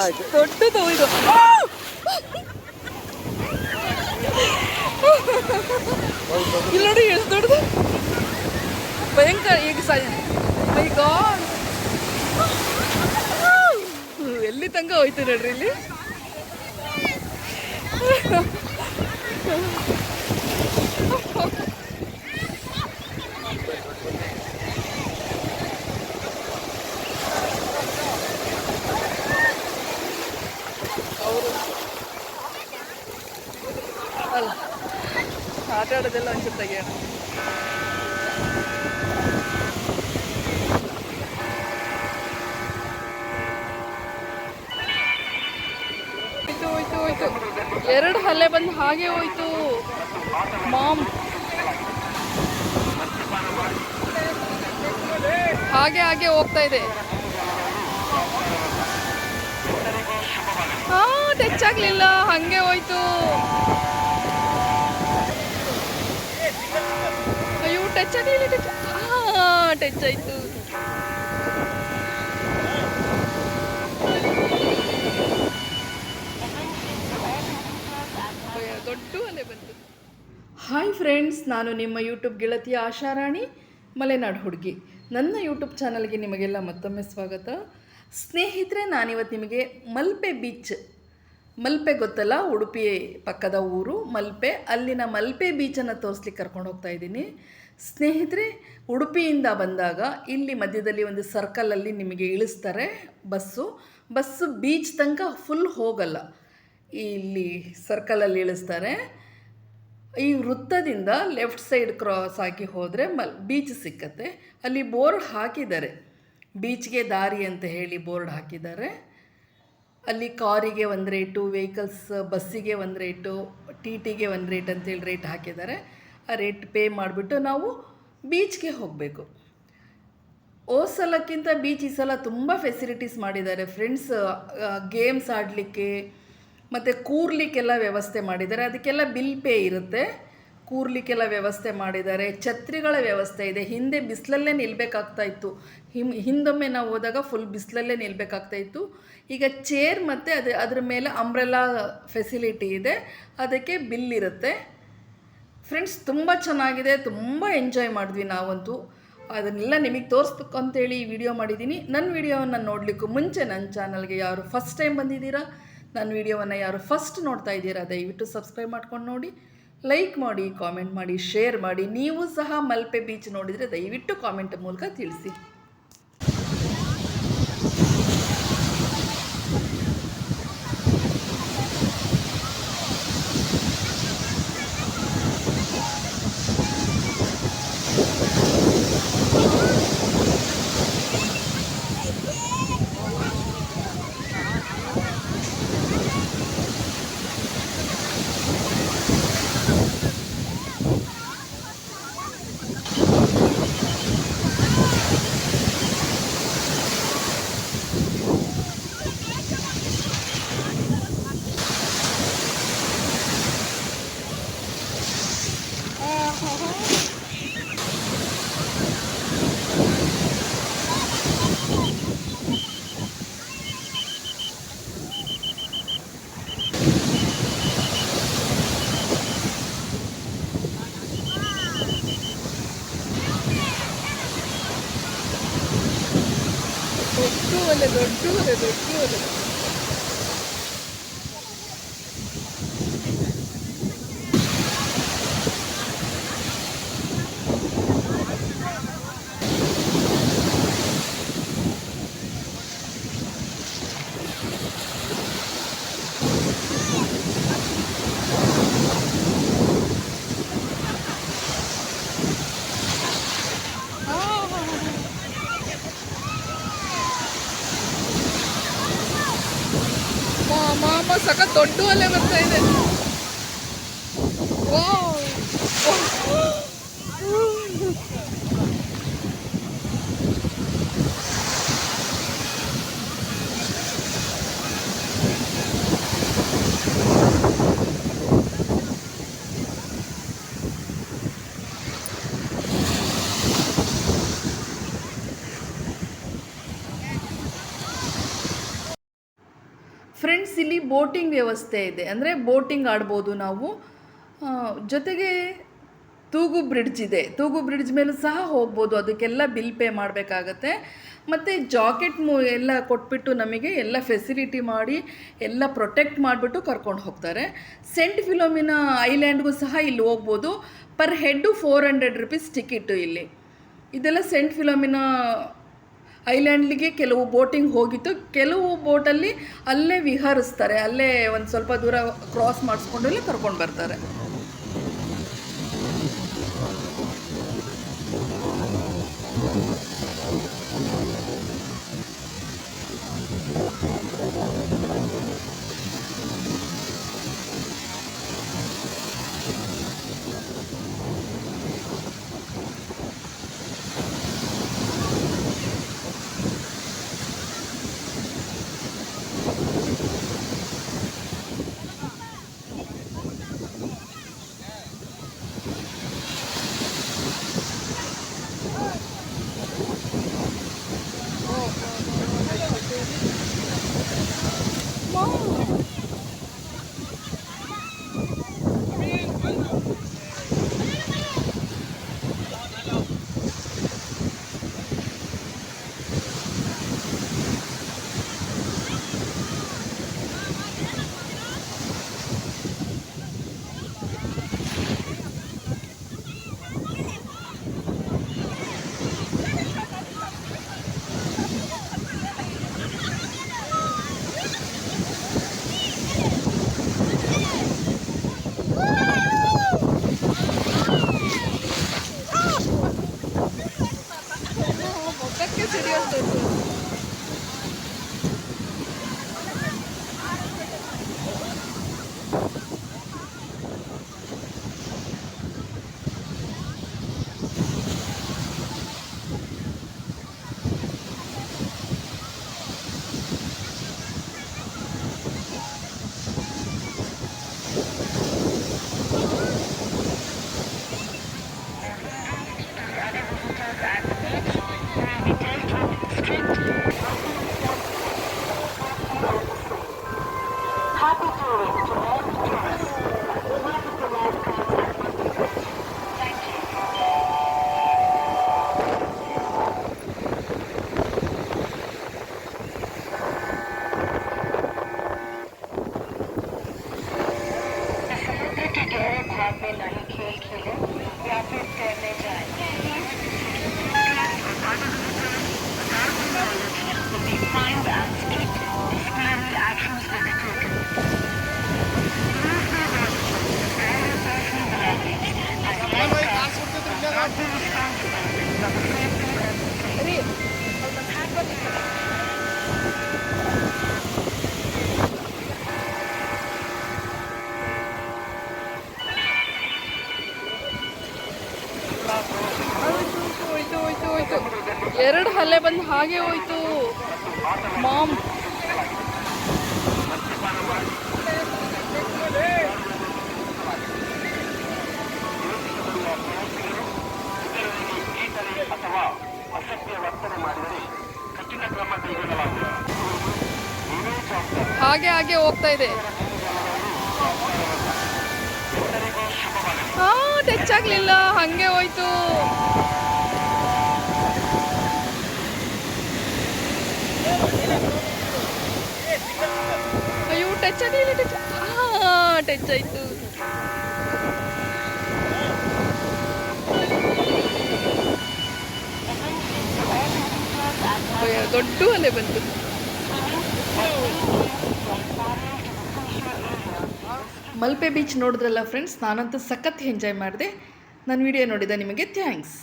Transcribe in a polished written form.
ಎಷ್ಟು ದೊಡ್ಡದು ಇದು. ಇಲ್ಲಿ ನೋಡಿ ಎಷ್ಟು ದೊಡ್ಡದು, ಭಯಂಕರ. ಈಗ ಮೈ ಗಾಡ್, ಎಲ್ಲಿ ತನಕ ಹೋಯ್ತು ನೋಡ್ರಿ ಇಲ್ಲಿ. ಅವರು ಅಲ್ಲ ಆಟ ಆಡೋದೆಲ್ಲ ಒಂಚೂರು ತೆಗಿಯೋಣ. ಹೋಯ್ತು 2 ಅಲೆ ಬಂದು ಹಾಗೆ ಹೋಯ್ತು ಮಾಮ್. ಹಾಗೆ ಹೋಗ್ತಾ ಇದೆ. ಟಚ್ ಆಗ್ಲಿಲ್ಲ, ಹಂಗೆ ಹೋಯ್ತು. ಅಯ್ಯೋ ಟಚ್ ಆಗಲಿಲ್ಲ, ಟಚ್ ಆಯ್ತು. ದೊಡ್ಡ ಅಲೆ ಬಂತು. ಹಾಯ್ ಫ್ರೆಂಡ್ಸ್, ನಾನು ನಿಮ್ಮ ಯೂಟ್ಯೂಬ್ ಗೆಳತಿಯ ಆಶಾರಾಣಿ ಮಲೆನಾಡು ಹುಡುಗಿ. ನನ್ನ ಯೂಟ್ಯೂಬ್ ಚಾನಲ್ಗೆ ನಿಮಗೆಲ್ಲ ಮತ್ತೊಮ್ಮೆ ಸ್ವಾಗತ. ಸ್ನೇಹಿತರೆ, ನಾನಿವತ್ತು ನಿಮಗೆ ಮಲ್ಪೆ ಬೀಚ್, ಮಲ್ಪೆ ಗೊತ್ತಲ್ಲ, ಉಡುಪಿ ಪಕ್ಕದ ಊರು ಮಲ್ಪೆ, ಅಲ್ಲಿನ ಮಲ್ಪೆ ಬೀಚನ್ನು ತೋರಿಸ್ಲಿಕ್ಕೆ ಕರ್ಕೊಂಡು ಹೋಗ್ತಾ ಇದ್ದೀನಿ. ಸ್ನೇಹಿತರೆ, ಉಡುಪಿಯಿಂದ ಬಂದಾಗ ಇಲ್ಲಿ ಮಧ್ಯದಲ್ಲಿ ಒಂದು ಸರ್ಕಲಲ್ಲಿ ನಿಮಗೆ ಇಳಿಸ್ತಾರೆ ಬಸ್ಸು ಬೀಚ್ ತನಕ ಫುಲ್ ಹೋಗಲ್ಲ, ಇಲ್ಲಿ ಸರ್ಕಲಲ್ಲಿ ಇಳಿಸ್ತಾರೆ. ಈ ವೃತ್ತದಿಂದ ಲೆಫ್ಟ್ ಸೈಡ್ ಕ್ರಾಸ್ ಆಗಿ ಹೋದರೆ ಬೀಚ್ ಸಿಕ್ಕತ್ತೆ. ಅಲ್ಲಿ ಬೋರ್ಡ್ ಹಾಕಿದ್ದಾರೆ, ಬೀಚ್ಗೆ ದಾರಿ ಅಂತ ಹೇಳಿ ಬೋರ್ಡ್ ಹಾಕಿದ್ದಾರೆ. ಅಲ್ಲಿ ಕಾರಿಗೆ ಒಂದು ರೇಟು, ವೆಹಿಕಲ್ಸ್ ಬಸ್ಸಿಗೆ ಒಂದು ರೇಟು, ಟಿಗೆ ಒಂದು ರೇಟ್ ಅಂತೇಳಿ ರೇಟ್ ಹಾಕಿದ್ದಾರೆ. ಆ ರೇಟ್ ಪೇ ಮಾಡಿಬಿಟ್ಟು ನಾವು ಬೀಚ್ಗೆ ಹೋಗಬೇಕು. ಸಲಕ್ಕಿಂತ ಬೀಚ್ ಈ ಸಲ ತುಂಬ ಫೆಸಿಲಿಟೀಸ್ ಮಾಡಿದ್ದಾರೆ ಫ್ರೆಂಡ್ಸ್. ಗೇಮ್ಸ್ ಆಡಲಿಕ್ಕೆ ಮತ್ತು ಕೂರ್ಲಿಕ್ಕೆಲ್ಲ ವ್ಯವಸ್ಥೆ ಮಾಡಿದ್ದಾರೆ. ಅದಕ್ಕೆಲ್ಲ ಬಿಲ್ ಪೇ ಇರುತ್ತೆ. ಕೂರ್ಲಿಕ್ಕೆಲ್ಲ ವ್ಯವಸ್ಥೆ ಮಾಡಿದ್ದಾರೆ. ಛತ್ರಿಗಳ ವ್ಯವಸ್ಥೆ ಇದೆ. ಹಿಂದೆ ಬಿಸಿಲಲ್ಲೇ ನಿಲ್ಲಬೇಕಾಗ್ತಾಯಿತ್ತು. ಹಿಂದೊಮ್ಮೆ ನಾವು ಹೋದಾಗ ಫುಲ್ ಬಿಸಿಲಲ್ಲೇ ನಿಲ್ಲಬೇಕಾಗ್ತಾಯಿತ್ತು. ಈಗ ಚೇರ್ ಮತ್ತು ಅದ್ರ ಮೇಲೆ ಅಂಬ್ರೆಲಾ ಫೆಸಿಲಿಟಿ ಇದೆ, ಅದಕ್ಕೆ ಬಿಲ್ ಇರುತ್ತೆ. ಫ್ರೆಂಡ್ಸ್, ತುಂಬ ಚೆನ್ನಾಗಿದೆ, ತುಂಬ ಎಂಜಾಯ್ ಮಾಡಿದ್ವಿ ನಾವಂತೂ. ಅದನ್ನೆಲ್ಲ ನಿಮಗೆ ತೋರಿಸ್ಬೇಕು ಅಂತೇಳಿ ಈ ವಿಡಿಯೋ ಮಾಡಿದ್ದೀನಿ. ನನ್ನ ವಿಡಿಯೋವನ್ನು ನೋಡಲಿಕ್ಕೂ ಮುಂಚೆ ನನ್ನ ಚಾನಲ್ಗೆ ಯಾರು ಫಸ್ಟ್ ಟೈಮ್ ಬಂದಿದ್ದೀರಾ, ನನ್ನ ವಿಡಿಯೋವನ್ನು ಯಾರು ಫಸ್ಟ್ ನೋಡ್ತಾ ಇದ್ದೀರಾ, ದಯವಿಟ್ಟು ಸಬ್ಸ್ಕ್ರೈಬ್ ಮಾಡ್ಕೊಂಡು ನೋಡಿ, ಲೈಕ್ ಮಾಡಿ, ಕಾಮೆಂಟ್ ಮಾಡಿ, ಶೇರ್ ಮಾಡಿ. ನೀವು ಸಹ ಮಲ್ಪೆ ಬೀಚ್ ನೋಡಿದರೆ ದಯವಿಟ್ಟು ಕಾಮೆಂಟ್ ಮೂಲಕ ತಿಳಿಸಿ. ದೊಡ್ಡ ಸಖತ್ ದೊಡ್ಡ ಅಲೆ ಬರ್ತಾ ಇದೆ. ಫ್ರೆಂಡ್ಸ್, ಇಲ್ಲಿ ಬೋಟಿಂಗ್ ವ್ಯವಸ್ಥೆ ಇದೆ, ಅಂದರೆ ಬೋಟಿಂಗ್ ಆಡ್ಬೋದು ನಾವು. ಜೊತೆಗೆ ತೂಗು ಬ್ರಿಡ್ಜ್ ಇದೆ, ತೂಗು ಬ್ರಿಡ್ಜ್ ಮೇಲೂ ಸಹ ಹೋಗ್ಬೋದು, ಅದಕ್ಕೆಲ್ಲ ಬಿಲ್ ಪೇ ಮಾಡಬೇಕಾಗತ್ತೆ. ಮತ್ತು ಜಾಕೆಟ್ ಎಲ್ಲ ಕೊಟ್ಬಿಟ್ಟು ನಮಗೆ ಎಲ್ಲ ಫೆಸಿಲಿಟಿ ಮಾಡಿ ಎಲ್ಲ ಪ್ರೊಟೆಕ್ಟ್ ಮಾಡಿಬಿಟ್ಟು ಕರ್ಕೊಂಡು ಹೋಗ್ತಾರೆ. ಸೆಂಟ್ ಫಿಲೋಮಿನಾ ಐಲ್ಯಾಂಡ್ಗೂ ಸಹ ಇಲ್ಲಿ ಹೋಗ್ಬೋದು. ಪರ್ ಹೆಡ್ಡು 400 ರುಪೀಸ್ ಟಿಕೆಟು ಇಲ್ಲಿ. ಇದೆಲ್ಲ ಸೆಂಟ್ ಫಿಲೋಮಿನಾ ಐಲ್ಯಾಂಡ್ಲಿಗೆ ಕೆಲವು ಬೋಟಿಂಗ್ ಹೋಗಿತ್ತು, ಕೆಲವು ಬೋಟಲ್ಲಿ ಅಲ್ಲೇ ವಿಹರಿಸ್ತಾರೆ, ಅಲ್ಲೇ ಒಂದು ಸ್ವಲ್ಪ ದೂರ ಕ್ರಾಸ್ ಮಾಡಿಸ್ಕೊಂಡು ಅಲ್ಲಿ ಕರ್ಕೊಂಡು ಬರ್ತಾರೆ. ಎರಡು ಹಲ್ಲೆ ಬಂದು ಹಾಗೆ ಹೋಯ್ತು ಮಾಮ್. ಹಾಗೆ ಹಾಗೆ ಹೋಗ್ತಾ ಇದೆ. ಟಚ್ ಆಗ್ಲಿಲ್ಲ, ಹಂಗೆ ಹೋಯ್ತು. ಅಯ್ಯೋ ಟಚ್ ಆಗಲಿಲ್ಲ, ಟಚ್ ಆಯ್ತು. ದೊಡ್ಡ ಅಲೆ ಬಂತು. ಮಲ್ಪೆ ಬೀಚ್ ನೋಡಿದ್ರಲ್ಲ ಫ್ರೆಂಡ್ಸ್, ನಾನಂತೂ ಸಖತ್ ಎಂಜಾಯ್ ಮಾಡಿದೆ. ನನ್ನ ವಿಡಿಯೋ ನೋಡಿದ ನಿಮಗೆ ಥ್ಯಾಂಕ್ಸ್.